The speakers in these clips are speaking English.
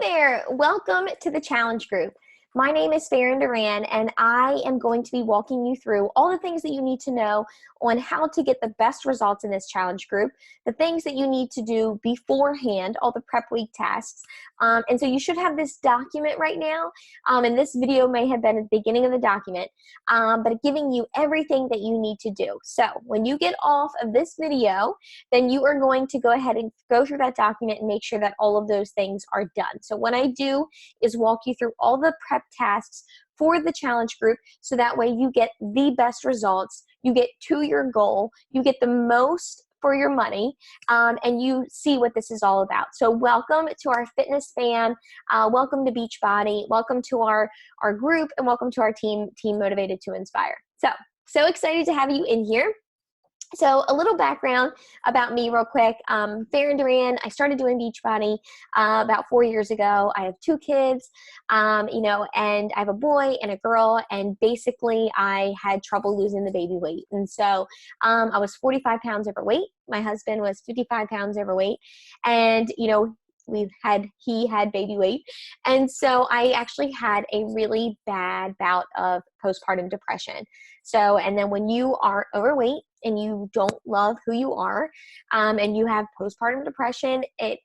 there, welcome to the challenge group. My name is Farron Duran, and I am going to be walking you through all the things that you need to know on how to get the best results in this challenge group, the things that you need to do beforehand, all the prep week tasks. And so you should have this document right now, and this video may have been at the beginning of the document, but giving you everything that you need to do. So when you get off of this video, then you are going to go ahead and go through that document and make sure that all of those things are done. So what I do is walk you through all the prep tasks for the challenge group, so that way you get the best results, you get to your goal, you get the most for your money, and you see what this is all about. So welcome to our fitness fan, welcome to Beachbody, welcome to our group, and welcome to our team Motivated to Inspire. So excited to have you in here. So a little background about me real quick. Farron Duran, I started doing Beachbody about 4 years ago. I have 2 kids, and I have a boy and a girl, and basically I had trouble losing the baby weight. And so I was 45 pounds overweight. My husband was 55 pounds overweight, and he had baby weight. And so I actually had a really bad bout of postpartum depression. So, and then when you are overweight and you don't love who you are, and you have postpartum depression, it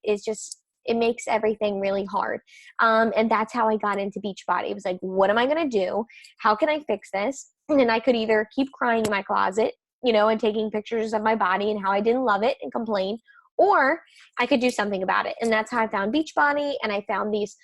makes everything really hard. And that's how I got into Beachbody. It was like, what am I going to do? How can I fix this? And I could either keep crying in my closet, and taking pictures of my body and how I didn't love it and complain, or I could do something about it. And that's how I found Beachbody, and I found these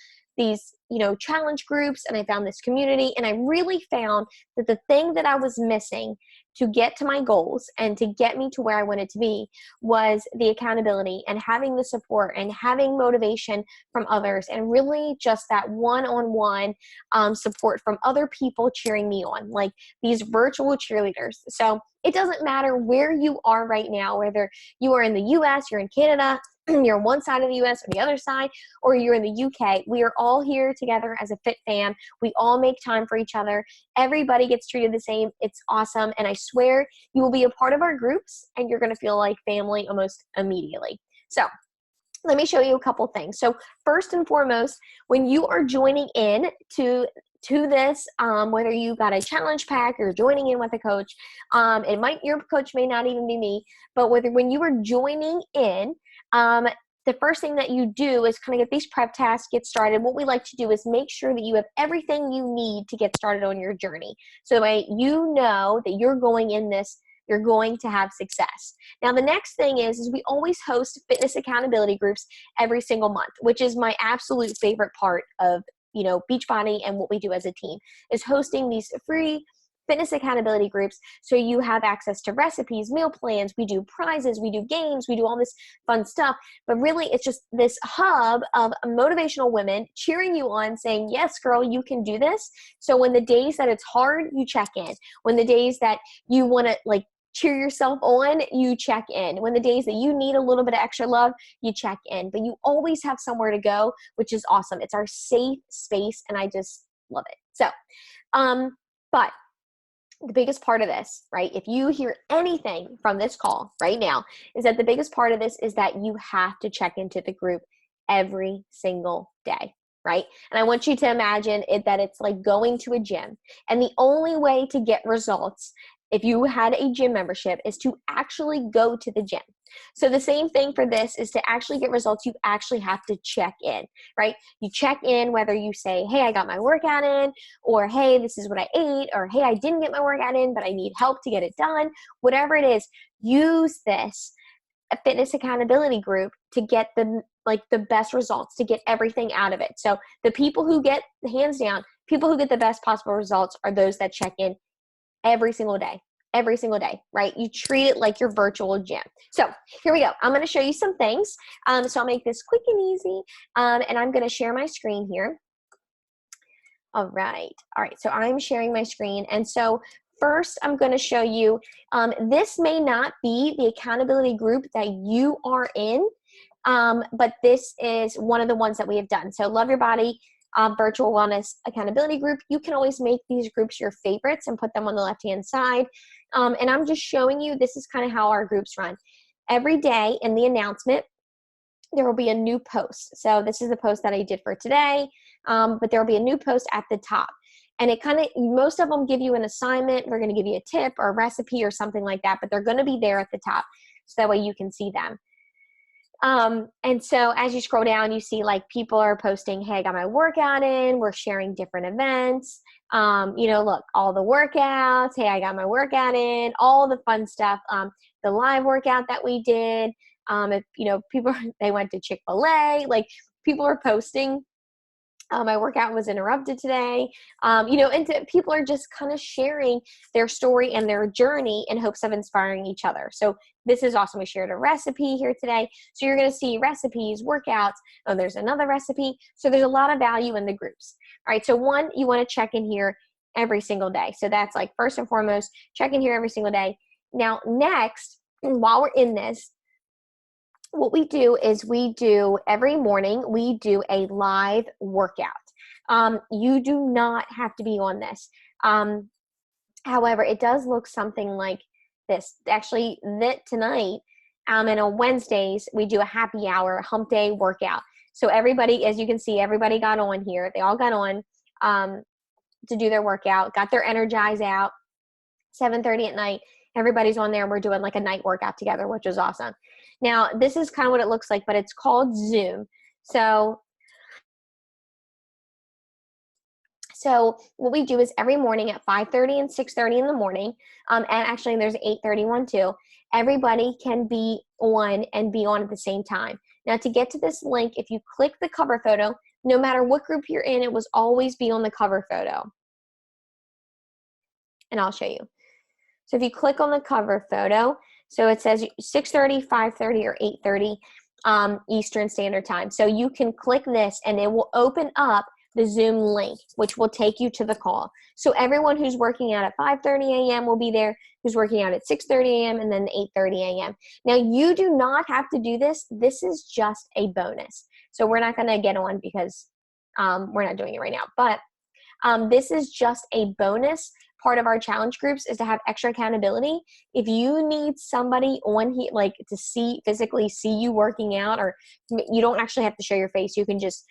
challenge groups, and I found this community, and I really found that the thing that I was missing to get to my goals and to get me to where I wanted to be was the accountability and having the support and having motivation from others, and really just that one-on-one support from other people cheering me on, like these virtual cheerleaders. So it doesn't matter where you are right now, whether you are in the US, you're in Canada, you're on one side of the US or the other side, or you're in the UK. We are all here together as a fit fam. We all make time for each other. Everybody gets treated the same. It's awesome. And I swear you will be a part of our groups, and you're going to feel like family almost immediately. So let me show you a couple things. So first and foremost, when you are joining in to this, whether you got a challenge pack or joining in with a coach, your coach may not even be me, but when you are joining in, the first thing that you do is kind of get these prep tasks, get started. What we like to do is make sure that you have everything you need to get started on your journey. So that way you know that you're going in this, you're going to have success. Now, the next thing is we always host fitness accountability groups every single month, which is my absolute favorite part of Beachbody and what we do as a team, is hosting these free fitness accountability groups. So you have access to recipes, meal plans, we do prizes, we do games, we do all this fun stuff. But really, it's just this hub of motivational women cheering you on, saying, yes, girl, you can do this. So when the days that it's hard, you check in. When the days that you want to cheer yourself on, you check in. When the days that you need a little bit of extra love, you check in. But you always have somewhere to go, which is awesome. It's our safe space, and I just love it. So, but the biggest part of this, right, if you hear anything from this call right now, is that the biggest part of this is that you have to check into the group every single day, right? And I want you to imagine that it's like going to a gym. And the only way to get results, if you had a gym membership, is to actually go to the gym. So the same thing for this is to actually get results, you actually have to check in, right? You check in whether you say, hey, I got my workout in, or hey, this is what I ate, or hey, I didn't get my workout in, but I need help to get it done. Whatever it is, use this fitness accountability group to get the best results, to get everything out of it. So the people who get, hands down, people who get the best possible results are those that check in every single day, right? You treat it like your virtual gym. So here we go. I'm going to show you some things. So I'll make this quick and easy. And I'm going to share my screen here. All right. So I'm sharing my screen. And so first I'm going to show you, this may not be the accountability group that you are in, but this is one of the ones that we have done. So Love Your Body Virtual Wellness Accountability Group. You can always make these groups your favorites and put them on the left-hand side. And I'm just showing you, this is kind of how our groups run. Every day in the announcement, there will be a new post. So this is the post that I did for today, but there will be a new post at the top. And it kind of, most of them give you an assignment. They're going to give you a tip or a recipe or something like that, but they're going to be there at the top. So that way you can see them. And so as you scroll down, you see like people are posting, hey, I got my workout in. We're sharing different events. Look, all the workouts. Hey, I got my workout in. All the fun stuff. The live workout that we did. If people, they went to Chick-fil-A. Like, people are posting. My workout was interrupted today. And people are just kind of sharing their story and their journey in hopes of inspiring each other. So this is awesome. We shared a recipe here today. So you're going to see recipes, workouts. Oh, there's another recipe. So there's a lot of value in the groups. All right. So one, you want to check in here every single day. So that's like first and foremost, check in here every single day. Now, next, while we're in this, what we do is every morning, we do a live workout. You do not have to be on this. However, it does look something like this. Actually, tonight, and on Wednesdays, we do a happy hour hump day workout. So everybody, as you can see, everybody got on here. They all got on to do their workout, got their Energize out, 7:30 at night. Everybody's on there, and we're doing like a night workout together, which is awesome. Now, this is kind of what it looks like, but it's called Zoom. So what we do is every morning at 5:30 and 6:30 in the morning, and actually there's 8:31 too, everybody can be on at the same time. Now, to get to this link, if you click the cover photo, no matter what group you're in, it will always be on the cover photo. And I'll show you. So if you click on the cover photo, so it says 6:30, 5:30, or 8:30 Eastern Standard Time. So you can click this and it will open up the Zoom link, which will take you to the call. So everyone who's working out at 5:30 a.m. will be there, who's working out at 6:30 a.m. and then 8:30 a.m. Now, you do not have to do this. This is just a bonus. So we're not going to get on because we're not doing it right now. But this is just a bonus. Part of our challenge groups is to have extra accountability. If you need somebody on here, like to physically see you working out, or you don't actually have to show your face. You can just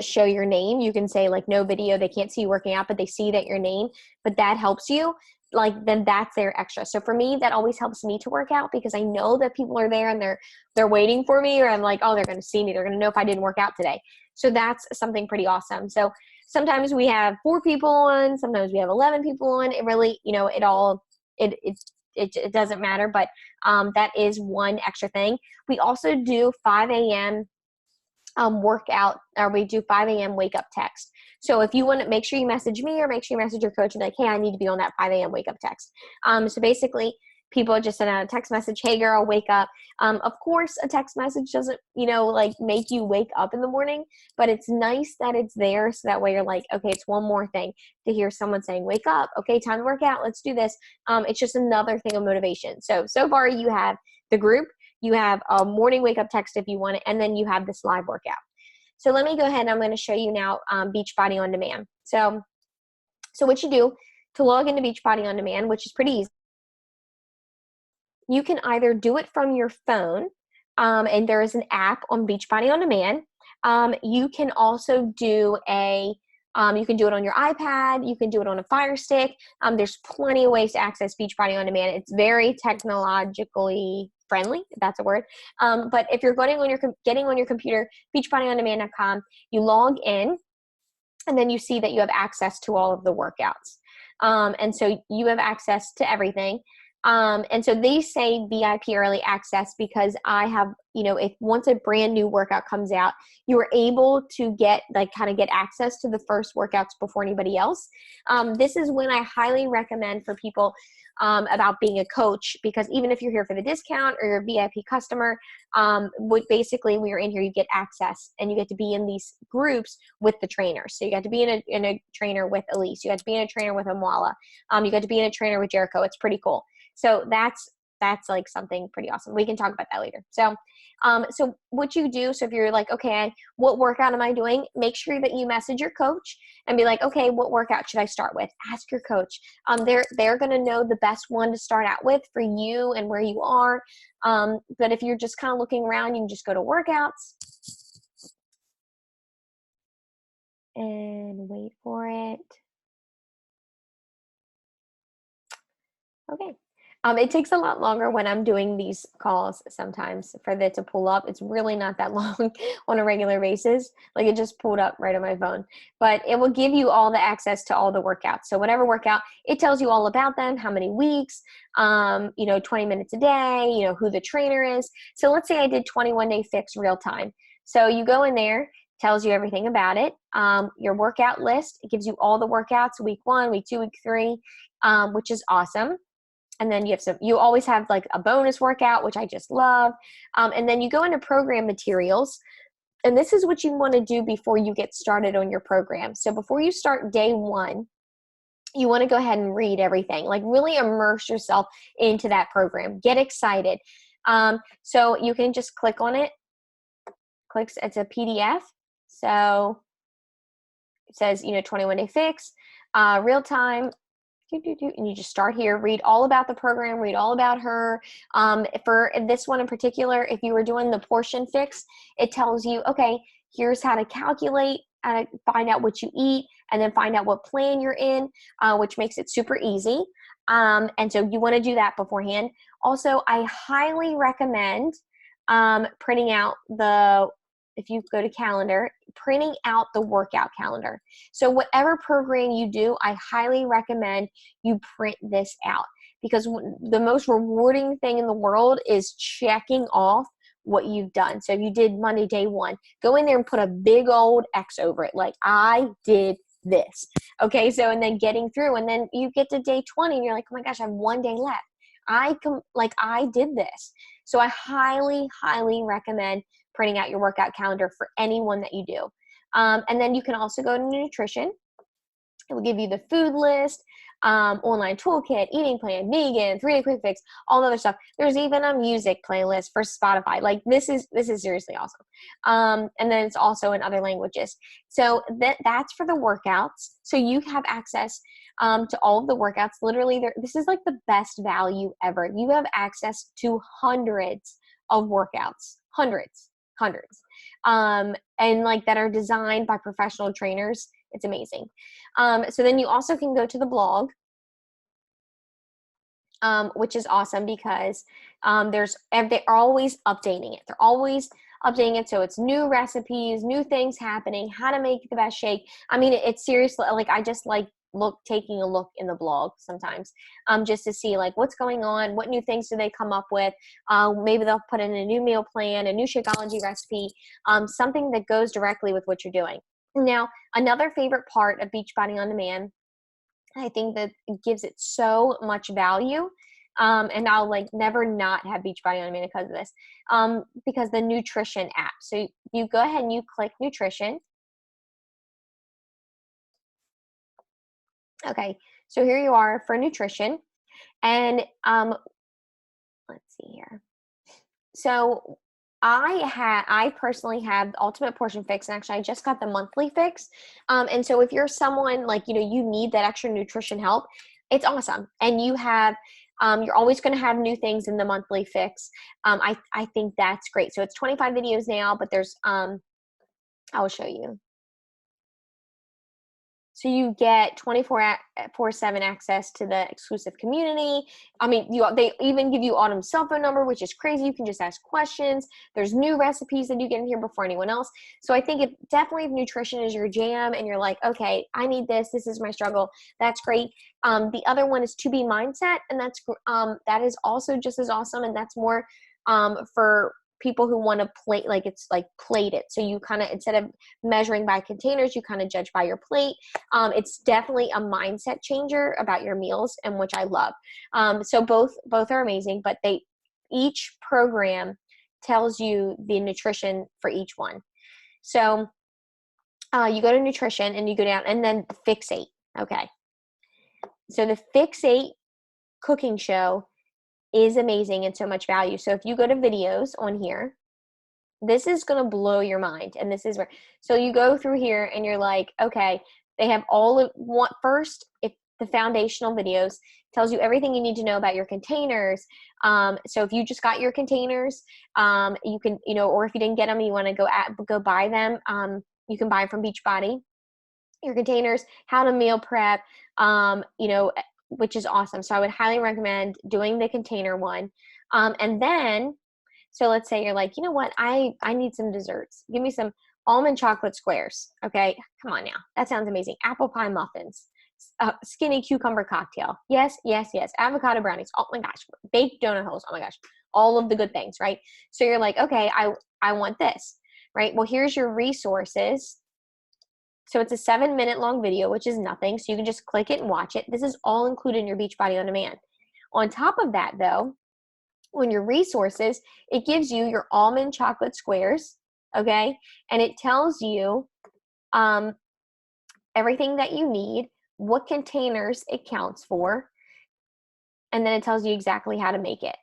show your name. You can say like no video. They can't see you working out, but they see that your name, but that helps you. Then that's their extra. So for me, that always helps me to work out because I know that people are there and they're waiting for me, or I'm like, oh, they're going to see me. They're going to know if I didn't work out today. So that's something pretty awesome. So sometimes we have 4 people on, sometimes we have 11 people on. It really, it doesn't matter, but that is one extra thing. We also do 5 a.m. Workout, or we do 5 a.m. wake up text. So if you want to, make sure you message me or make sure you message your coach and be like, hey, I need to be on that 5 a.m. wake up text. So basically, people just send out a text message, hey girl, wake up. Of course, a text message doesn't, make you wake up in the morning, but it's nice that it's there. So that way you're like, okay, it's one more thing to hear someone saying, wake up. Okay, time to work out. Let's do this. It's just another thing of motivation. So far you have the group, you have a morning wake up text if you want it, and then you have this live workout. So let me go ahead and I'm going to show you now Beachbody On Demand. So what you do to log into Beachbody On Demand, which is pretty easy, you can either do it from your phone, and there is an app on Beachbody On Demand. You can also do you can do it on your iPad. You can do it on a Fire Stick. There's plenty of ways to access Beachbody On Demand. It's very technologically friendly, if that's a word. But if you're getting on your computer, beachbodyondemand.com, you log in, and then you see that you have access to all of the workouts. And so you have access to everything. And so they say VIP early access because I have, if once a brand new workout comes out, you are able to get access to the first workouts before anybody else. This is when I highly recommend for people about being a coach, because even if you're here for the discount or you're a VIP customer, basically when you're in here, you get access and you get to be in these groups with the trainers. So you got to be in a trainer with Elise. You got to be in a trainer with Amwala. You got to be in a trainer with Jericho. It's pretty cool. So that's that's like something pretty awesome. We can talk about that later. So so what you do, so if you're like, okay, what workout am I doing? Make sure that you message your coach and be like, okay, what workout should I start with? Ask your coach. They're going to know the best one to start out with for you and where you are. But if you're just kind of looking around, you can just go to workouts and wait for it. Okay. It takes a lot longer when I'm doing these calls sometimes for it to pull up. It's really not that long on a regular basis. Like it just pulled up right on my phone. But it will give you all the access to all the workouts. So whatever workout, it tells you all about them, how many weeks, 20 minutes a day, who the trainer is. So let's say I did 21-day fix real time. So you go in there, tells you everything about it. Your workout list, it gives you all the workouts, week 1, week 2, week 3, which is awesome. And then you always have like a bonus workout, which I just love. And then you go into program materials. And this is what you want to do before you get started on your program. So before you start day 1, you want to go ahead and read everything, like really immerse yourself into that program. Get excited. So you can just click on it. It's a PDF. So it says, 21-day fix, real time. And you just start here, read all about the program, read all about her. For this one in particular, if you were doing the portion fix, it tells you, okay, here's how to calculate, how to find out what you eat, and then find out what plan you're in, which makes it super easy. And so you want to do that beforehand. Also, I highly recommend printing out if you go to calendar, printing out the workout calendar. So whatever program you do, I highly recommend you print this out, because the most rewarding thing in the world is checking off what you've done. So if you did Monday, day 1, go in there and put a big old X over it. Like, I did this. Okay. So, and then getting through, and then you get to day 20 and you're like, oh my gosh, I have 1 day left. I did this. So I highly, highly recommend printing out your workout calendar for anyone that you do. And then you can also go to nutrition. It will give you the food list, online toolkit, eating plan, vegan, 3-day quick fix, all the other stuff. There's even a music playlist for Spotify. Like this is seriously awesome. And then it's also in other languages. So that's for the workouts. So you have access to all of the workouts. Literally, this is like the best value ever. You have access to hundreds of workouts, hundreds, and like that are designed by professional trainers. It's amazing. So then you also can go to the blog, which is awesome because they're always updating it. They're always updating it. So it's new recipes, new things happening, how to make the best shake. I mean, it's seriously, like, I just like taking a look in the blog sometimes, just to see like what's going on, what new things do they come up with. Maybe they'll put in a new meal plan, a new Shakeology recipe, something that goes directly with what you're doing. Now, another favorite part of Beachbody On Demand, I think that it gives it so much value, and I'll like never not have Beachbody On Demand because of this, because the nutrition app. So you go ahead and you click nutrition. Okay, so here you are for nutrition, and let's see here. So I personally have the Ultimate Portion Fix, and actually I just got the monthly fix. And so if you're someone like, you need that extra nutrition help, it's awesome. And you have, you're always going to have new things in the monthly fix. I think that's great. So it's 25 videos now, but there's, I'll show you. So you get 24/7 access to the exclusive community. I mean, they even give you Autumn's cell phone number, which is crazy. You can just ask questions. There's new recipes that you get in here before anyone else. So I think if nutrition is your jam and you're like, okay, I need this. This is my struggle. That's great. The other one is To Be Mindset, and that is also just as awesome. And that's more for people who want to plate, like it's like plate it. So you kind of, instead of measuring by containers, you kind of judge by your plate. It's definitely a mindset changer about your meals, and which I love. So both are amazing, but each program tells you the nutrition for each one. So you go to nutrition and you go down, and then Fixate. Okay. So the Fixate cooking show is amazing and so much value. So if you go to videos on here, this is going to blow your mind. And this is where, so you go through here and you're like, okay, they have all of what first, if the foundational videos tells you everything you need to know about your containers. So if you just got your containers, you can, or if you didn't get them, you want to go buy them. You can buy them from Beachbody. Your containers, how to meal prep, which is awesome. So I would highly recommend doing the container one. And then, so let's say you're like, you know what, I need some desserts. Give me some almond chocolate squares. Okay, come on now. That sounds amazing. Apple pie muffins, skinny cucumber cocktail. Yes, yes, yes. Avocado brownies. Oh my gosh. Baked donut holes. Oh my gosh. All of the good things, right? So you're like, okay, I want this, right? Well, here's your resources. So it's a 7-minute long video, which is nothing. So you can just click it and watch it. This is all included in your Beachbody On Demand. On top of that, though, on your resources, it gives you your almond chocolate squares, okay? And it tells you everything that you need, what containers it counts for, and then it tells you exactly how to make it.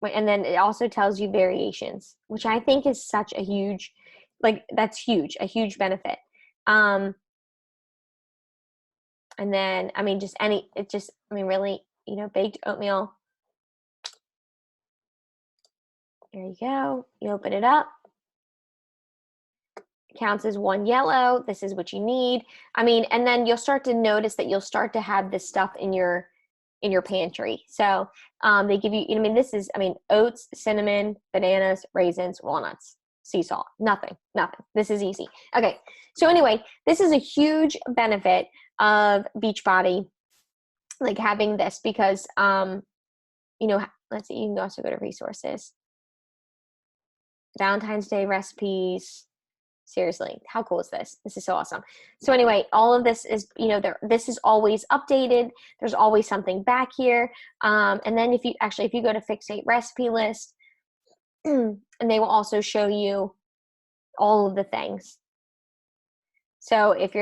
And then it also tells you variations, which I think is such a huge, that's huge, a huge benefit. And then, really, baked oatmeal. There you go. You open it up. It counts as 1 yellow. This is what you need. And then you'll start to notice that you'll start to have this stuff in your pantry. So they give you, this is, oats, cinnamon, bananas, raisins, walnuts, sea salt, nothing. This is easy. Okay. So anyway, this is a huge benefit of Beachbody, like having this, because, let's see, you can also go to resources, Valentine's Day recipes. Seriously, how cool is this? This is so awesome. So anyway, all of this is, this is always updated. There's always something back here. And then if you go to Fixate recipe list, and they will also show you all of the things. So if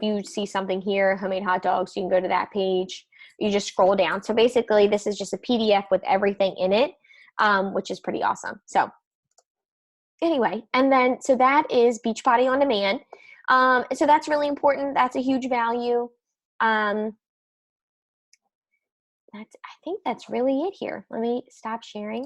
you see something here, homemade hot dogs, you can go to that page. You just scroll down. So basically, this is just a PDF with everything in it, which is pretty awesome. So anyway, and then, so that is Beachbody On Demand. So that's really important. That's a huge value. I think that's really it here. Let me stop sharing.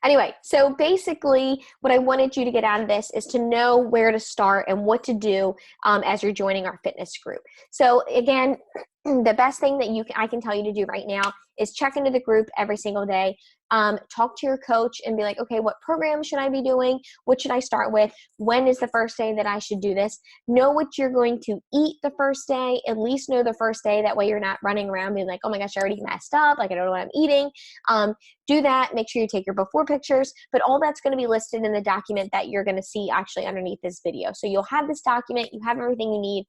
Anyway, so basically what I wanted you to get out of this is to know where to start and what to do as you're joining our fitness group. So again, the best thing that I can tell you to do right now is check into the group every single day. Talk to your coach and be like, okay, what program should I be doing? What should I start with? When is the first day that I should do this? Know what you're going to eat the first day. At least know the first day. That way you're not running around being like, oh my gosh, I already messed up. I don't know what I'm eating. Do that. Make sure you take your before pictures. But all that's going to be listed in the document that you're going to see actually underneath this video. So you'll have this document. You have everything you need.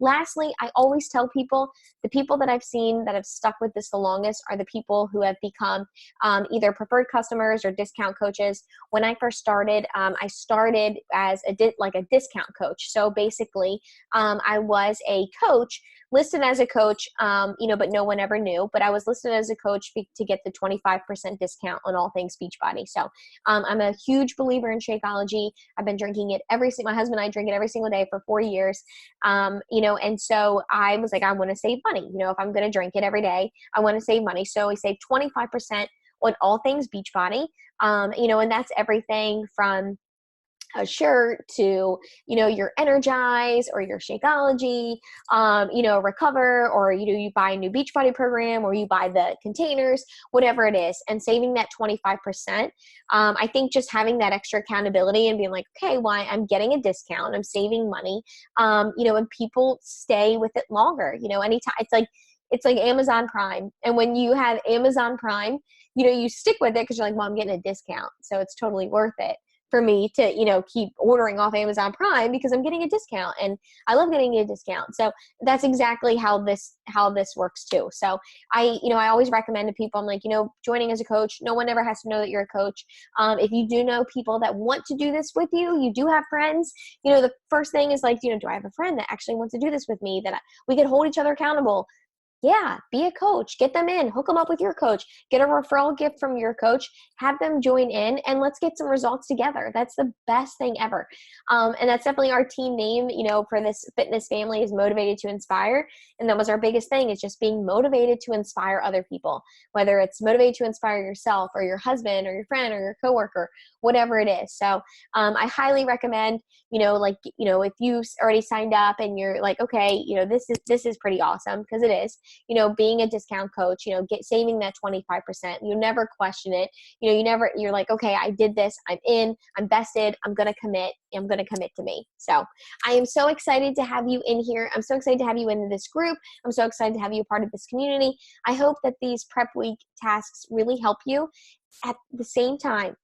Lastly, I always tell people, the people that I've seen that have stuck with this the longest are the people who have become either preferred customers or discount coaches. When I first started, I started as a discount coach. So basically, I was a coach, listed as a coach, but no one ever knew. But I was listed as a coach to get the 25% discount on all things Beachbody. So I'm a huge believer in Shakeology. I've been drinking it my husband and I drink it every single day for 4 years. And so I was like, I want to save money. If I'm going to drink it every day, I want to save money. So I saved 25% on all things Beachbody, and that's everything from a shirt to, your Energize or your Shakeology, Recover, or, you buy a new Beachbody program, or you buy the containers, whatever it is, and saving that 25%. I think just having that extra accountability and being like, okay, well, I'm getting a discount, I'm saving money, and people stay with it longer, anytime. It's like Amazon Prime. And when you have Amazon Prime, you stick with it because you're like, well, I'm getting a discount. So it's totally worth it for me to, keep ordering off Amazon Prime because I'm getting a discount and I love getting a discount. So that's exactly how this works too. So I always recommend to people, I'm like, joining as a coach, no one ever has to know that you're a coach. If you do know people that want to do this with you, you do have friends, the first thing is like, do I have a friend that actually wants to do this with me, that we could hold each other accountable? Yeah, be a coach. Get them in. Hook them up with your coach. Get a referral gift from your coach. Have them join in, and let's get some results together. That's the best thing ever. And that's definitely our team name, for this fitness family, is Motivated to Inspire. And that was our biggest thing, is just being motivated to inspire other people, whether it's motivated to inspire yourself or your husband or your friend or your coworker, whatever it is. So I highly recommend, if you already signed up and you're like, okay, this is pretty awesome, because it is. Being a discount coach, saving that 25%. You never question it. You're like, okay, I did this. I'm in. I'm vested. I'm going to commit. I'm going to commit to me. So I am so excited to have you in here. I'm so excited to have you in this group. I'm so excited to have you a part of this community. I hope that these prep week tasks really help you. At the same time,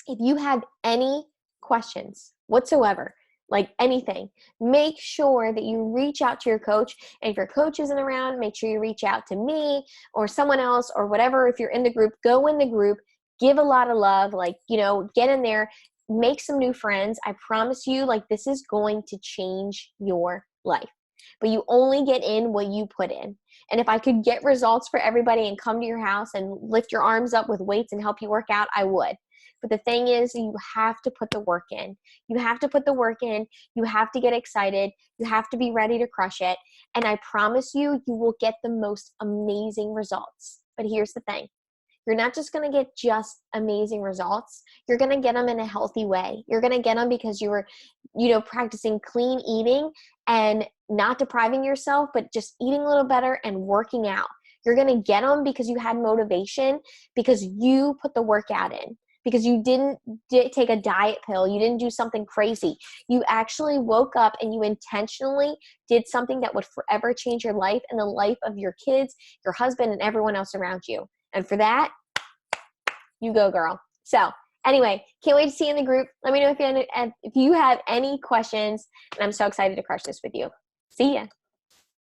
if you have any questions whatsoever, like anything, make sure that you reach out to your coach. And if your coach isn't around, make sure you reach out to me or someone else or whatever. If you're in the group, go in the group, give a lot of love, get in there, make some new friends. I promise you, this is going to change your life. But you only get in what you put in. And if I could get results for everybody and come to your house and lift your arms up with weights and help you work out, I would. But the thing is, you have to put the work in. You have to put the work in. You have to get excited. You have to be ready to crush it. And I promise you, you will get the most amazing results. But here's the thing. You're not just going to get just amazing results. You're going to get them in a healthy way. You're going to get them because you were, practicing clean eating and not depriving yourself, but just eating a little better and working out. You're going to get them because you had motivation, because you put the workout in, because you didn't take a diet pill. You didn't do something crazy. You actually woke up and you intentionally did something that would forever change your life and the life of your kids, your husband, and everyone else around you. And for that, you go, girl. So anyway, can't wait to see you in the group. Let me know if you have any questions. And I'm so excited to crush this with you. See ya.